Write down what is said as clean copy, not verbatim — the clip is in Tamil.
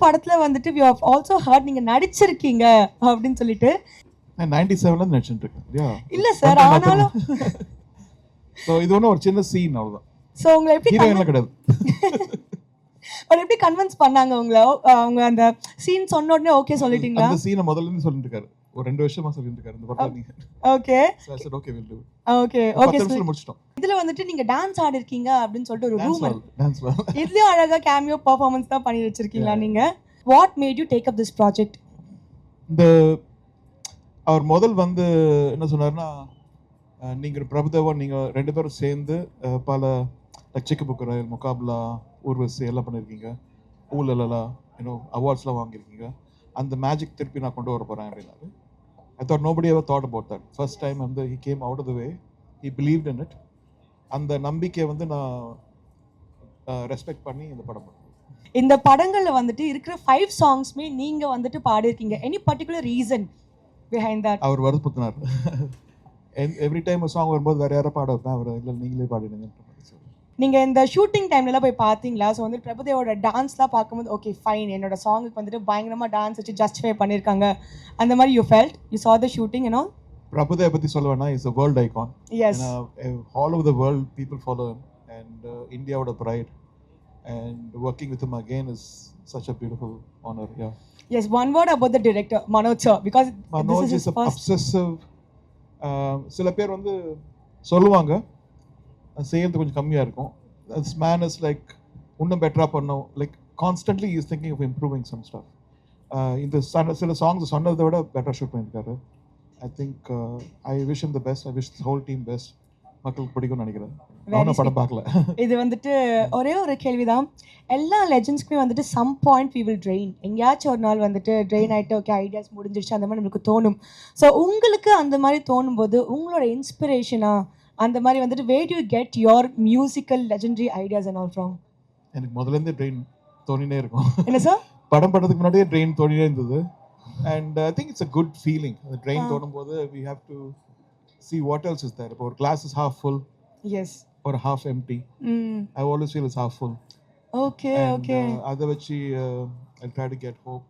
படத்துல வந்துட்டு we have also heard நீங்க நடிச்சிருக்கீங்க அப்படின்னு சொல்லிட்டு. நான் 97ல இருந்து நடிச்சிட்டு இருக்கேன். யா. இல்ல சார், ஆனாலும் சோ இது ஒண்ணு ஒரு சின்ன சீன் அவ்வளவுதான். சோ உங்களை எப்படி ஹீரோயின்ல கிடையாது. பட் எப்படி கன்வின்ஸ் பண்ணாங்க உங்களை? அவங்க அந்த சீன் சொன்ன உடனே ஓகே சொல்லிட்டீங்களா? அந்த சீனை முதல்ல இருந்து சொல்லிட்டு இருக்காரு. ஒரு 2 வருஷமா சொல்லிட்டு இருக்காரு இந்த படத்துல நீங்க. Okay. So I said okay we'll do it. Okay. 10 நிமிஷத்துல முடிச்சிட்டோம். இதுல வந்துட்டு நீங்க டான்ஸ் ஆடி இருக்கீங்க அப்படின்னு சொல்லிட்டு ஒரு ரூமர். டான்ஸ் வா. இதுலயும் அழகா கேமியோ பெர்ஃபார்மன்ஸ் தான் பண்ணி வச்சிருக்கீங்களா நீங்க? What made you take up this project? இந்த அவர் முதல் வந்து என்ன சொன்னாருன்னா, நீங்க பிரபுதேவா நீங்க 2 பேரும் சேர்ந்து பல சிக்கு புக்கு ரயில் முகாபலா ஊர்வசி எல்லாம் பண்ணியிருக்கீங்க, ஊழலா அவார்ட்ஸ்லாம் வாங்கியிருக்கீங்க, அந்த மேஜிக் திருப்பி நான் கொண்டு வர போகிறேன் அப்படின்னாரு. I thought nobody ever thought about that. First time வந்து he came out of the way, he believed in it. அந்த நம்பிக்கையை வந்து நான் ரெஸ்பெக்ட் பண்ணி இந்த படம் பண்ணேன். இந்த படங்கள்ல வந்துட்டு இருக்கிற 5 சாங்ஸ்மே நீங்க வந்துட்டு பாடியிருக்கீங்க. Any particular reason behind that? அவர் வருத்தப்பட்டார். எவ்ரி டைம் ஒரு சாங் வரும்போது வேற யாரை பாட வைப்பேன், அவர் இல்லை நீங்களே பாடிடுங்க. நீங்க இந்த ஷூட்டிங் டைம்ல போய் பாத்தீங்களா? ஸோ வந்து பிரபுதேவோட டான்ஸ்லாம் பார்க்கும்போது ஓகே ஃபைன், என்னோட சாங்குக்கு வந்துட்டு பயங்கரமா டான்ஸ் வச்சு ஜஸ்டிஃபை பண்ணியிருக்காங்க அந்த மாதிரி you felt? You saw the shooting and all? Prabhudeva பத்தி சொல்ல வேணா, is a world icon. Yes. All over the world people follow him and Indiaவோட pride and working with him again is such a beautiful honor. Yeah. Yes, one word about the director Manoj sir, because Manoj this is is his first obsessive. சில பேர் வந்து சொல்லுவாங்க செய்யறது கொஞ்சம் கம்மியா இருக்கும். This man is like இன்னும் பெட்டரா பண்ணணும், like constantly he is thinking of improving some stuff. இந்த சில சாங்ஸ் சொன்னதை விட பெட்டரா ஷூட் பண்ணியிருக்காரு. I think I wish him the best. I wish the whole team best. மக்களுக்கு பிடிக்கும்னு நினைக்கிறேன். நானும் படம் பார்க்கல. இது வந்துட்டு ஒரே ஒரு கேள்விதான். எல்லா லெஜெண்ட்ஸ்க்குமே வந்துட்டு some point we will drain. எங்கேயாச்சும் ஒரு நாள் வந்துட்டு ட்ரெயின் ஆகிட்டு ஓகே ஐடியாஸ் முடிஞ்சிருச்சு அந்த மாதிரி நம்மளுக்கு தோணும். ஸோ உங்களுக்கு அந்த மாதிரி தோணும் போது உங்களோட இன்ஸ்பிரேஷனா அந்த மாதிரி வந்துட்டு where do you get your musical legendary ideas and all from? எனக்கு முதல்ல இருந்து ட்ரெயின் தோணினே இருக்கும். என்ன சார்? படம் படத்துக்கு முன்னாடியே ட்ரெயின் தோணினே இருந்தது. And I think it's a good feeling. The train தோணும் போது we have to see what else is there. If our glass is half full, yes, or half empty, I always feel it's half full. Okay, and, okay. அதை வச்சு I'll try to get hope